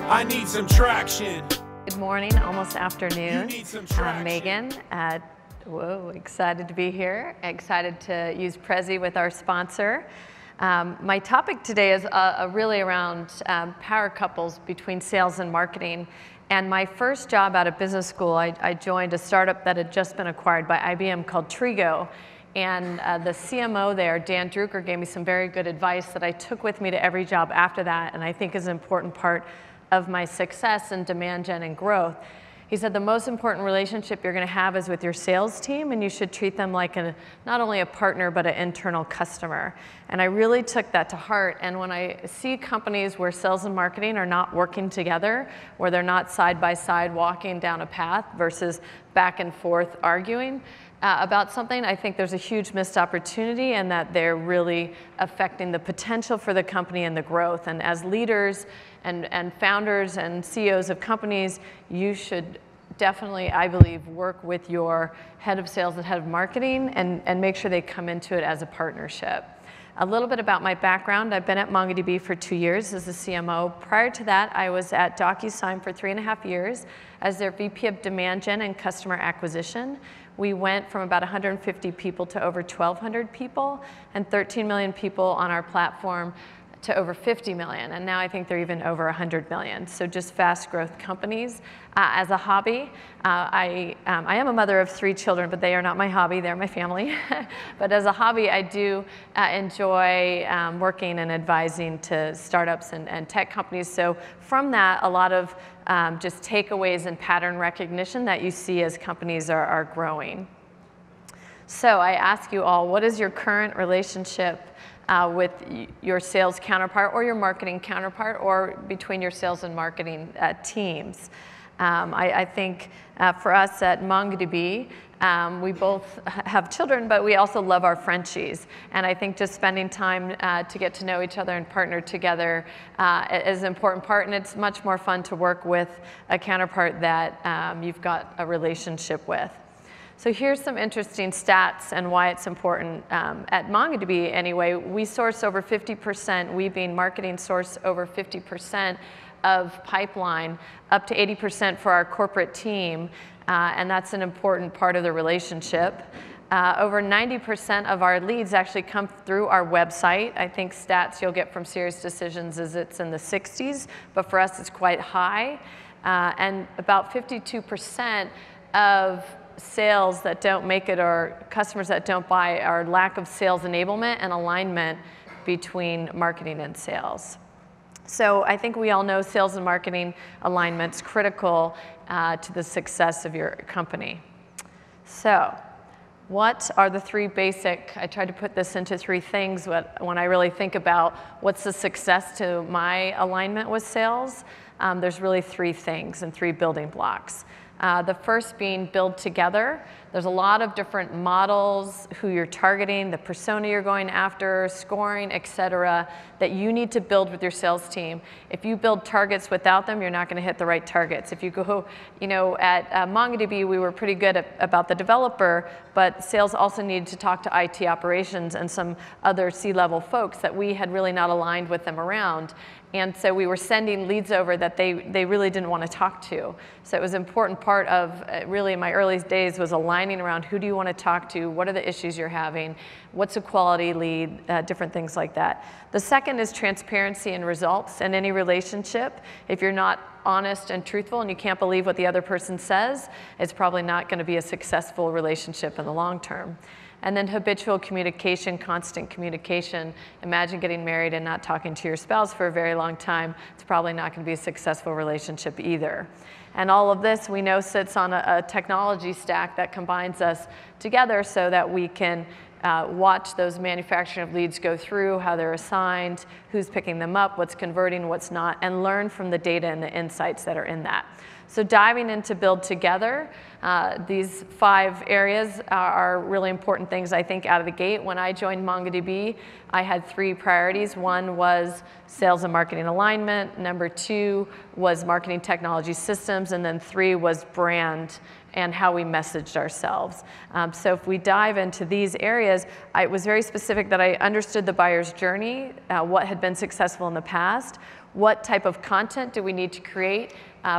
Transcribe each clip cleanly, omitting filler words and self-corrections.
I need some traction. Good morning, almost afternoon. I'm Meagen. Whoa, excited to be here. Excited to use Prezi with our sponsor. My topic today is really around power couples between sales and marketing. And my first job out of business school, I joined a startup that had just been acquired by IBM called Trigo. And the CMO there, Dan Drucker, gave me some very good advice that I took with me to every job after that, and I think is an important part of my success in demand gen and growth. He said the most important relationship you're going to have is with your sales team, and you should treat them like not only a partner, but an internal customer. And I really took that to heart. And when I see companies where sales and marketing are not working together, where they're not side by side walking down a path versus back and forth arguing about something, I think there's a huge missed opportunity, and that they're really affecting the potential for the company and the growth. And as leaders and founders and CEOs of companies, you should definitely, I believe, work with your head of sales and head of marketing and make sure they come into it as a partnership. A little bit about my background. I've been at MongoDB for 2 years as a CMO. Prior to that, I was at DocuSign for 3.5 years as their VP of Demand Gen and Customer Acquisition. We went from about 150 people to over 1,200 people and 13 million people on our platform to over 50 million, and now I think they're even over 100 million. So just fast growth companies. As a hobby, I am a mother of 3 children, but they are not my hobby, they're my family. But as a hobby, I do enjoy working and advising to startups and tech companies. So from that, a lot of just takeaways and pattern recognition that you see as companies are growing. So I ask you all, what is your current relationship with your sales counterpart or your marketing counterpart, or between your sales and marketing teams? I think for us at MongoDB, we both have children, but we also love our Frenchies. And I think just spending time to get to know each other and partner together is an important part, and it's much more fun to work with a counterpart that you've got a relationship with. So here's some interesting stats and why it's important. At MongoDB, anyway, we source over 50%, we being marketing source over 50% of pipeline, up to 80% for our corporate team, and that's an important part of the relationship. Over 90% of our leads actually come through our website. I think stats you'll get from SiriusDecisions is it's in the 60s, but for us it's quite high. And about 52% of sales that don't make it, or customers that don't buy, are lack of sales enablement and alignment between marketing and sales. So I think we all know sales and marketing alignment's critical to the success of your company. So what are the 3 basic, I tried to put this into 3 things when I really think about what's the success to my alignment with sales. There's really 3 things and 3 building blocks. The first being build together. There's a lot of different models, who you're targeting, the persona you're going after, scoring, et cetera, that you need to build with your sales team. If you build targets without them, you're not going to hit the right targets. If you go, at MongoDB, we were pretty good about the developer, but sales also needed to talk to IT operations and some other C-level folks that we had really not aligned with them around. And so we were sending leads over that they really didn't want to talk to. So it was an important part of, really in my early days, was aligning around who do you want to talk to, what are the issues you're having, what's a quality lead, different things like that. The second is transparency and results in any relationship. If you're not honest and truthful and you can't believe what the other person says, it's probably not going to be a successful relationship in the long term. And then habitual communication, constant communication. Imagine getting married and not talking to your spouse for a very long time. It's probably not going to be a successful relationship either. And all of this, we know, sits on a technology stack that combines us together so that we can watch those manufacturing of leads go through, how they're assigned, who's picking them up, what's converting, what's not, and learn from the data and the insights that are in that. So diving into build together, these 5 areas are really important things, I think, out of the gate. When I joined MongoDB, I had 3 priorities. One was sales and marketing alignment. Number 2 was marketing technology systems. And then 3 was brand and how we messaged ourselves. So if we dive into these areas, it was very specific that I understood the buyer's journey, what had been successful in the past, What type of content do we need to create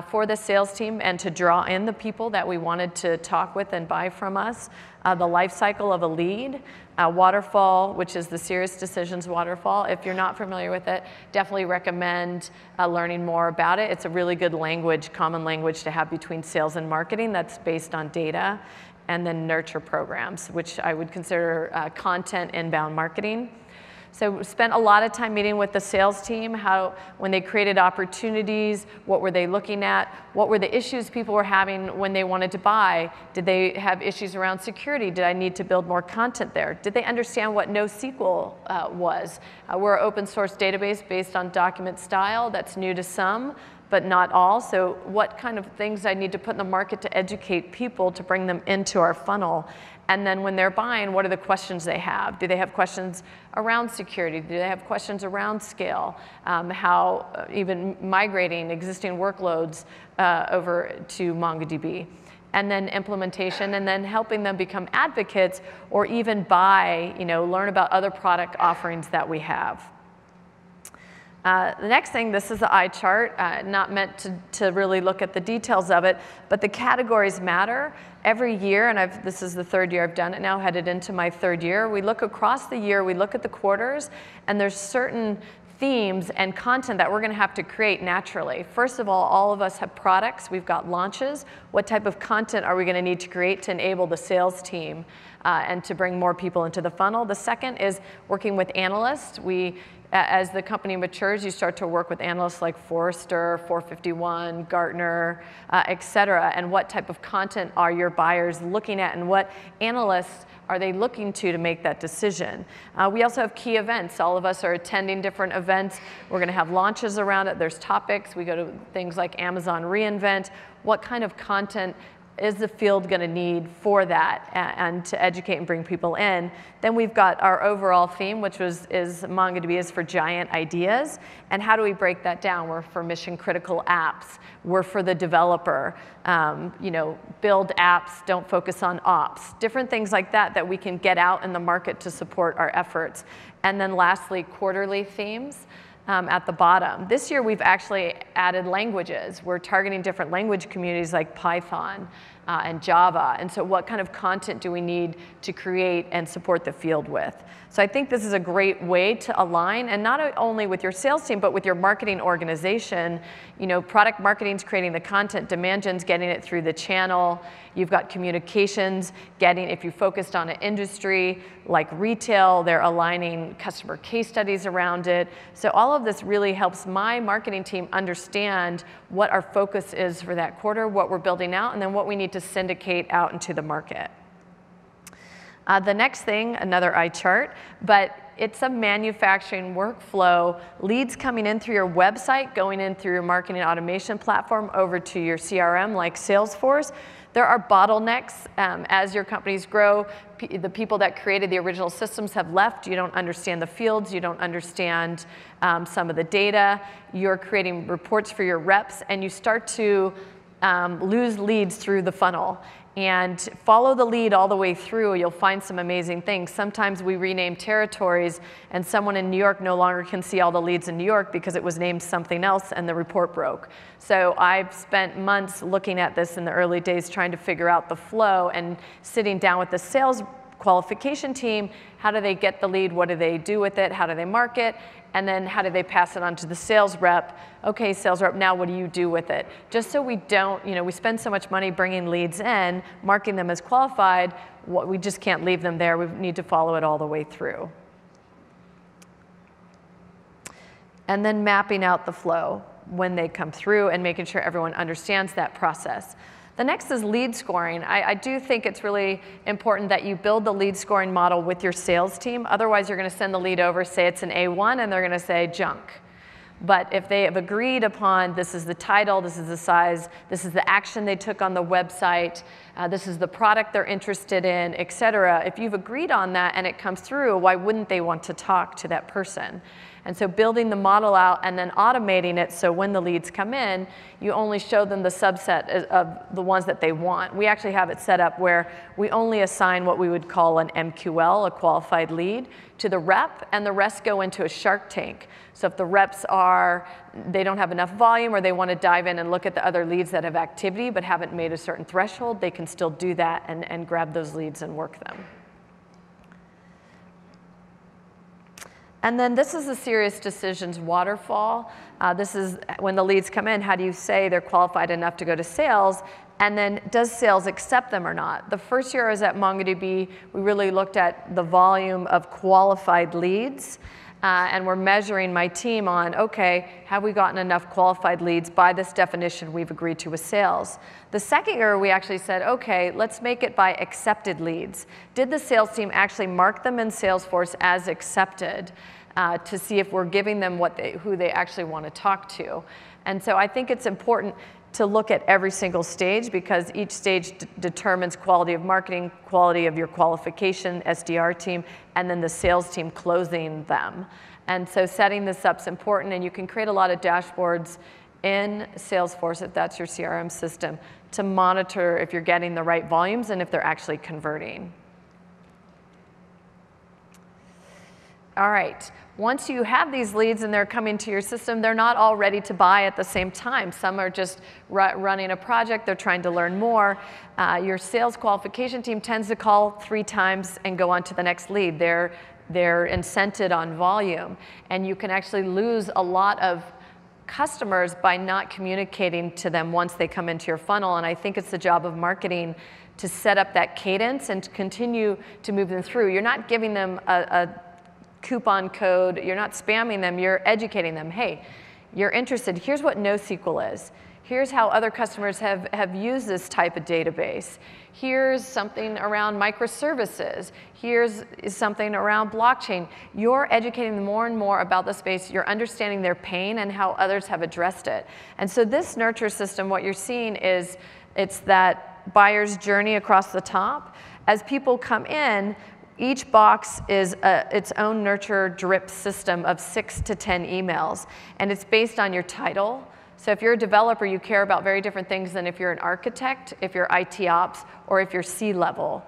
for the sales team and to draw in the people that we wanted to talk with and buy from us? The life cycle of a lead, waterfall, which is the serious decisions waterfall. If you're not familiar with it, definitely recommend learning more about it. It's a really good language, common language to have between sales and marketing that's based on data. And then nurture programs, which I would consider content inbound marketing. So spent a lot of time meeting with the sales team, when they created opportunities, what were they looking at, what were the issues people were having when they wanted to buy, did they have issues around security, did I need to build more content there, did they understand what NoSQL was. We're an open source database based on document style, that's new to some, but not all, so what kind of things I need to put in the market to educate people to bring them into our funnel. And then when they're buying, what are the questions they have? Do they have questions around security? Do they have questions around scale? How even migrating existing workloads over to MongoDB? And then implementation, and then helping them become advocates or even buy, learn about other product offerings that we have. The next thing, this is the eye chart, not meant to really look at the details of it, but the categories matter. Every year, and this is the third year I've done it now, headed into my third year, we look across the year, we look at the quarters, and there's certain themes and content that we're going to have to create naturally. First of all of us have products, we've got launches. What type of content are we going to need to create to enable the sales team and to bring more people into the funnel? The second is working with analysts. As the company matures, you start to work with analysts like Forrester, 451, Gartner, et cetera, and what type of content are your buyers looking at and what analysts are they looking to make that decision? We also have key events. All of us are attending different events. We're going to have launches around it. There's topics. We go to things like Amazon reInvent. What kind of content is the field going to need for that and to educate and bring people in? Then we've got our overall theme, which is MongoDB is for giant ideas. And how do we break that down? We're for mission critical apps. We're for the developer. Build apps, don't focus on ops. Different things like that we can get out in the market to support our efforts. And then lastly, quarterly themes. At the bottom. This year we've actually added languages. We're targeting different language communities like Python and Java. And so what kind of content do we need to create and support the field with? So I think this is a great way to align, and not only with your sales team, but with your marketing organization. Product marketing's creating the content, demand gen's getting it through the channel. You've got communications if you focused on an industry like retail, they're aligning customer case studies around it. So all of this really helps my marketing team understand what our focus is for that quarter, what we're building out, and then what we need to syndicate out into the market. The next thing, another eye chart, but it's a manufacturing workflow. Leads coming in through your website, going in through your marketing automation platform over to your CRM like Salesforce. There are bottlenecks as your companies grow. The people that created the original systems have left. You don't understand the fields. You don't understand some of the data. You're creating reports for your reps, and you start to lose leads through the funnel. And follow the lead all the way through, you'll find some amazing things. Sometimes we rename territories, and someone in New York no longer can see all the leads in New York because it was named something else and the report broke. So I've spent months looking at this in the early days, trying to figure out the flow and sitting down with the sales qualification team. How do they get the lead? What do they do with it? How do they market? And then how do they pass it on to the sales rep? Okay, sales rep, now what do you do with it? Just so we don't, we spend so much money bringing leads in, marking them as qualified, we just can't leave them there. We need to follow it all the way through. And then mapping out the flow when they come through and making sure everyone understands that process. The next is lead scoring. I do think it's really important that you build the lead scoring model with your sales team. Otherwise, you're going to send the lead over, say it's an A1, and they're going to say junk. But if they have agreed upon this is the title, this is the size, this is the action they took on the website, this is the product they're interested in, et cetera. If you've agreed on that and it comes through, why wouldn't they want to talk to that person? And so building the model out and then automating it so when the leads come in, you only show them the subset of the ones that they want. We actually have it set up where we only assign what we would call an MQL, a qualified lead, to the rep, and the rest go into a shark tank. So if the reps they don't have enough volume, or they want to dive in and look at the other leads that have activity but haven't made a certain threshold, they can still do that and grab those leads and work them. And then this is the serious decisions waterfall. This is when the leads come in, how do you say they're qualified enough to go to sales? And then does sales accept them or not? The first year I was at MongoDB, we really looked at the volume of qualified leads. And we're measuring my team on, okay, have we gotten enough qualified leads by this definition we've agreed to with sales? The second year, we actually said, okay, let's make it by accepted leads. Did the sales team actually mark them in Salesforce as accepted to see if we're giving them who they actually want to talk to? And so I think it's important to look at every single stage, because each stage determines quality of marketing, quality of your qualification, SDR team, and then the sales team closing them. And so setting this up is important, and you can create a lot of dashboards in Salesforce, if that's your CRM system, to monitor if you're getting the right volumes and if they're actually converting. All right, once you have these leads and they're coming to your system, they're not all ready to buy at the same time. Some are just running a project, they're trying to learn more. Your sales qualification team tends to call 3 times and go on to the next lead. They're incented on volume, and you can actually lose a lot of customers by not communicating to them once they come into your funnel. And I think it's the job of marketing to set up that cadence and to continue to move them through. You're not giving them a coupon code, you're not spamming them, you're educating them. Hey, you're interested, here's what NoSQL is. Here's how other customers have used this type of database. Here's something around microservices. Here's something around blockchain. You're educating them more and more about the space. You're understanding their pain and how others have addressed it. And so this nurture system, what you're seeing is it's that buyer's journey across the top. As people come in, each box is its own nurture drip system of 6 to 10 emails, and it's based on your title. So if you're a developer, you care about very different things than if you're an architect, if you're IT ops, or if you're C-level.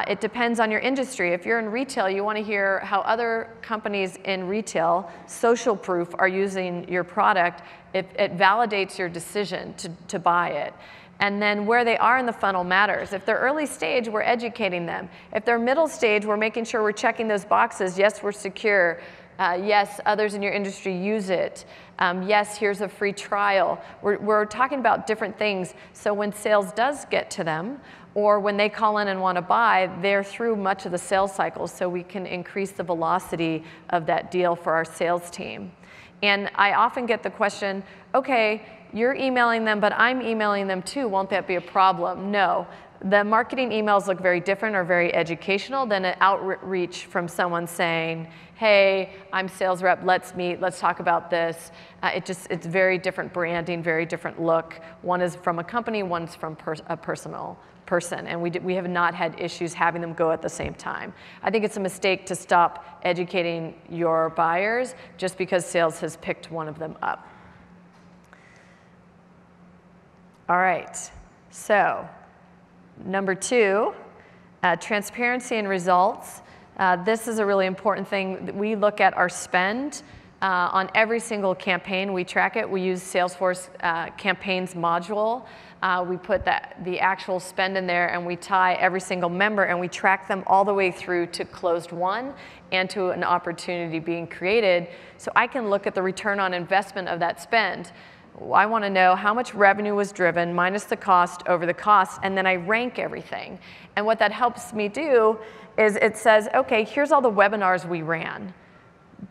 It depends on your industry. If you're in retail, you want to hear how other companies in retail, social proof, are using your product. It validates your decision to buy it. And then where they are in the funnel matters. If they're early stage, we're educating them. If they're middle stage, we're making sure we're checking those boxes. Yes, we're secure. Yes, others in your industry use it. Yes, here's a free trial. We're talking about different things. So when sales does get to them, or when they call in and want to buy, they're through much of the sales cycle, so we can increase the velocity of that deal for our sales team. And I often get the question, okay, you're emailing them, but I'm emailing them too. Won't that be a problem? No. The marketing emails look very different or very educational than an outreach from someone saying, hey, I'm sales rep, let's meet, let's talk about this. It's very different branding, very different look. One is from a company, one's from a personal person, and we have not had issues having them go at the same time. I think it's a mistake to stop educating your buyers just because sales has picked one of them up. All right, so number 2, transparency and results. This is a really important thing. We look at our spend on every single campaign. We track it. We use Salesforce campaigns module. We put the actual spend in there, and we tie every single member, and we track them all the way through to closed won and to an opportunity being created. So I can look at the return on investment of that spend. I want to know how much revenue was driven minus the cost over the cost, and then I rank everything. And what that helps me do is it says, okay, here's all the webinars we ran.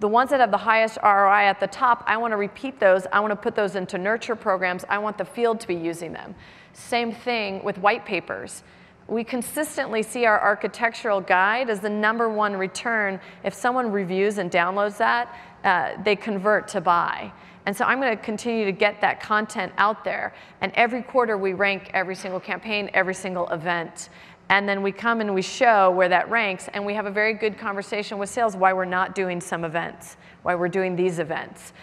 The ones that have the highest ROI at the top, I want to repeat those. I want to put those into nurture programs. I want the field to be using them. Same thing with white papers. We consistently see our architectural guide as the #1 return. If someone reviews and downloads that, they convert to buy. And so I'm going to continue to get that content out there. And every quarter we rank every single campaign, every single event. And then we come and we show where that ranks, and we have a very good conversation with sales why we're not doing some events, why we're doing these events.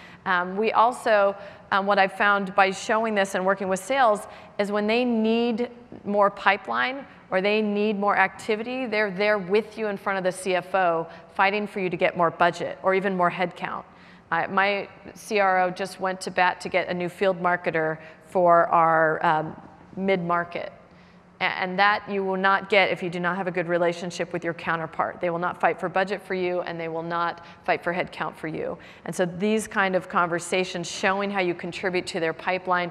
We also, what I've found by showing this and working with sales is when they need more pipeline or they need more activity, they're there with you in front of the CFO fighting for you to get more budget or even more headcount. My CRO just went to bat to get a new field marketer for our mid-market. And that you will not get if you do not have a good relationship with your counterpart. They will not fight for budget for you, and they will not fight for headcount for you. And so these kind of conversations, showing how you contribute to their pipeline,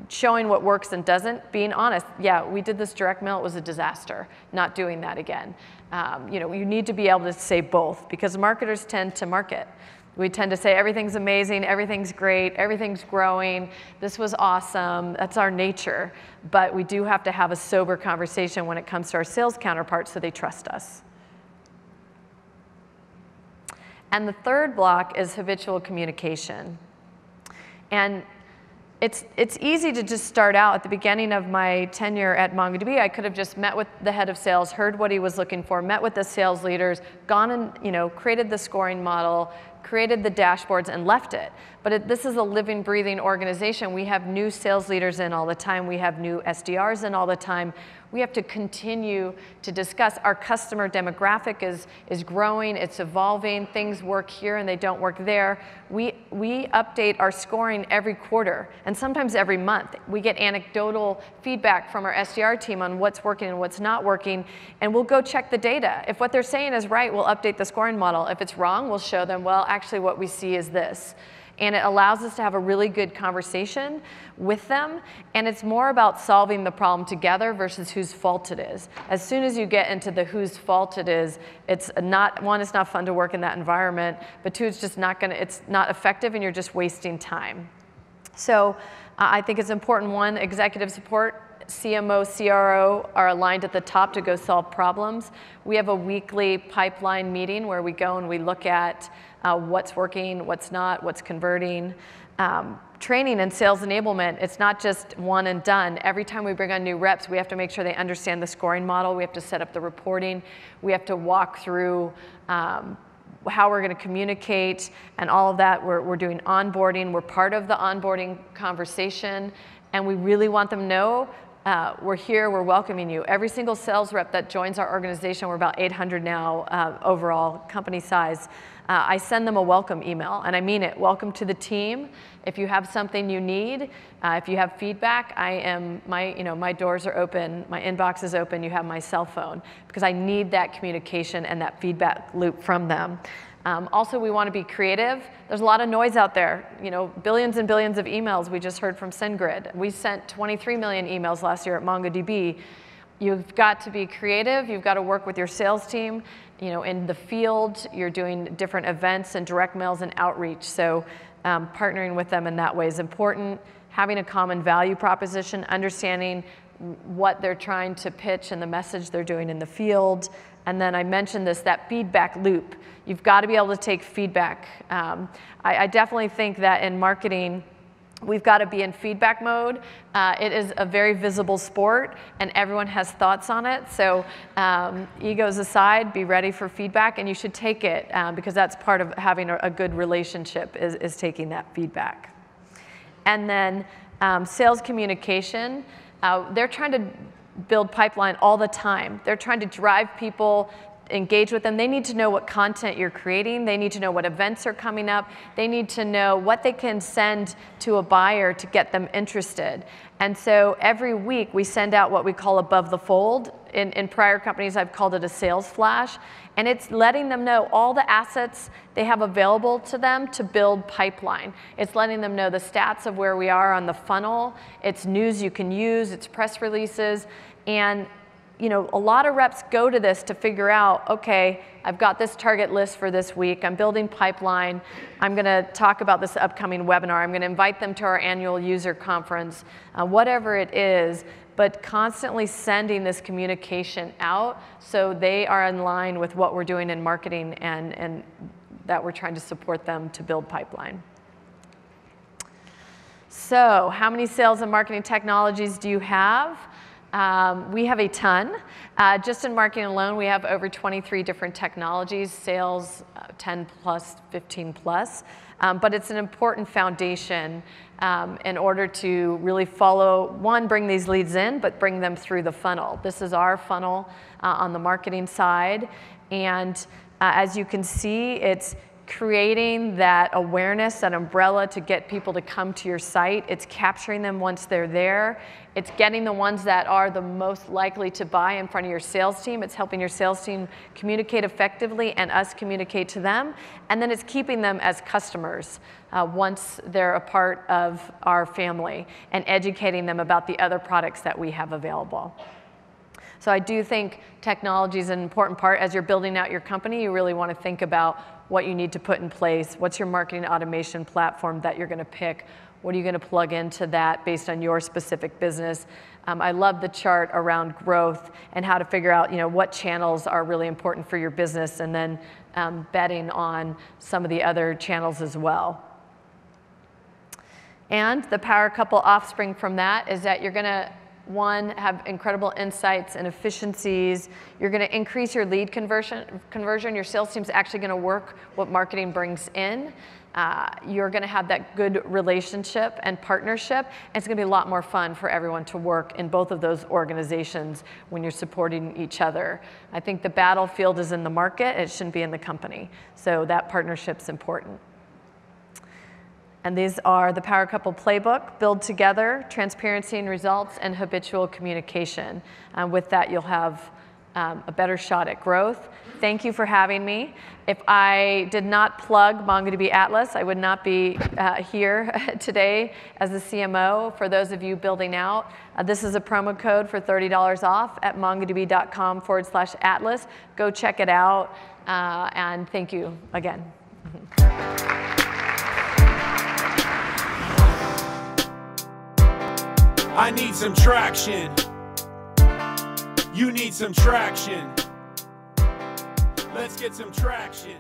showing what works and doesn't, being honest. Yeah, we did this direct mail, it was a disaster. Not doing that again. You know, you need to be able to say both, because marketers tend to market. We tend to say everything's amazing, everything's great, everything's growing, this was awesome, that's our nature. But we do have to have a sober conversation when it comes to our sales counterparts so they trust us. And the third block is habitual communication. And it's easy to just start out. At the beginning of my tenure at MongoDB, I could have just met with the head of sales, heard what he was looking for, met with the sales leaders, gone and created the scoring model, created the dashboards, and left it. But this is a living, breathing organization. We have new sales leaders in all the time. We have new SDRs in all the time. We have to continue to discuss. Our customer demographic is growing, it's evolving, things work here and they don't work there. We update our scoring every quarter, and sometimes every month. We get anecdotal feedback from our SDR team on what's working and what's not working, and we'll go check the data. If what they're saying is right, we'll update the scoring model. If it's wrong, we'll show them, well, actually what we see is this. And it allows us to have a really good conversation with them, and it's more about solving the problem together versus whose fault it is. As soon as you get into the whose fault it is, it's not, one, it's not fun to work in that environment, but two, it's just not it's not effective and you're just wasting time. So I think it's important, one, executive support, CMO, CRO are aligned at the top to go solve problems. We have a weekly pipeline meeting where we go and we look at what's working, what's not, what's converting. Training and sales enablement, it's not just one and done. Every time we bring on new reps, we have to make sure they understand the scoring model. We have to set up the reporting. We have to walk through how we're going to communicate and all of that. We're doing onboarding. We're part of the onboarding conversation, and we really want them to know we're here, we're welcoming you. Every single sales rep that joins our organization, we're about 800 now overall company size, I send them a welcome email, and I mean it. Welcome to the team. If you have something you need, if you have feedback, my doors are open, my inbox is open, you have my cell phone, because I need that communication and that feedback loop from them. Also, we want to be creative. There's a lot of noise out there. Billions and billions of emails. We just heard from SendGrid. We sent 23 million emails last year at MongoDB. You've got to be creative. You've got to work with your sales team. In the field, you're doing different events and direct mails and outreach. So partnering with them in that way is important. Having a common value proposition, understanding what they're trying to pitch and the message they're doing in the field. And then I mentioned that feedback loop. You've got to be able to take feedback. I definitely think that in marketing, we've got to be in feedback mode. It is a very visible sport, and everyone has thoughts on it. So egos aside, be ready for feedback, and you should take it because that's part of having a good relationship is taking that feedback. And then sales communication. They're trying to build pipeline all the time. They're trying to drive people, engage with them. They need to know what content you're creating. They need to know what events are coming up. They need to know what they can send to a buyer to get them interested. And so every week we send out what we call above the fold. In prior companies, I've called it a sales flash. And it's letting them know all the assets they have available to them to build pipeline. It's letting them know the stats of where we are on the funnel. It's news you can use. It's press releases. And a lot of reps go to this to figure out, okay, I've got this target list for this week. I'm building pipeline. I'm going to talk about this upcoming webinar. I'm going to invite them to our annual user conference, whatever it is, but constantly sending this communication out so they are in line with what we're doing in marketing and that we're trying to support them to build pipeline. So how many sales and marketing technologies do you have? We have a ton. Just in marketing alone, we have over 23 different technologies, sales 10 plus, 15 plus. But it's an important foundation in order to really follow, one, bring these leads in, but bring them through the funnel. This is our funnel on the marketing side. And as you can see, it's creating that awareness, that umbrella to get people to come to your site. It's capturing them once they're there. It's getting the ones that are the most likely to buy in front of your sales team. It's helping your sales team communicate effectively and us communicate to them. And then it's keeping them as customers once they're a part of our family and educating them about the other products that we have available. So I do think technology is an important part. As you're building out your company, you really want to think about what you need to put in place. What's your marketing automation platform that you're going to pick? What are you going to plug into that based on your specific business? I love the chart around growth and how to figure out, what channels are really important for your business, and then betting on some of the other channels as well. And the power couple offspring from that is that you're going to, one, have incredible insights and efficiencies. You're going to increase your lead conversion. Your sales team's actually going to work what marketing brings in. You're going to have that good relationship and partnership. And it's going to be a lot more fun for everyone to work in both of those organizations when you're supporting each other. I think the battlefield is in the market. It shouldn't be in the company. So that partnership's important. And these are the Power Couple Playbook, Build Together, Transparency and Results, and Habitual Communication. With that, you'll have a better shot at growth. Thank you for having me. If I did not plug MongoDB Atlas, I would not be here today as the CMO. For those of you building out, this is a promo code for $30 off at mongodb.com/Atlas. Go check it out, and thank you again. I need some traction. You need some traction. Let's get some traction.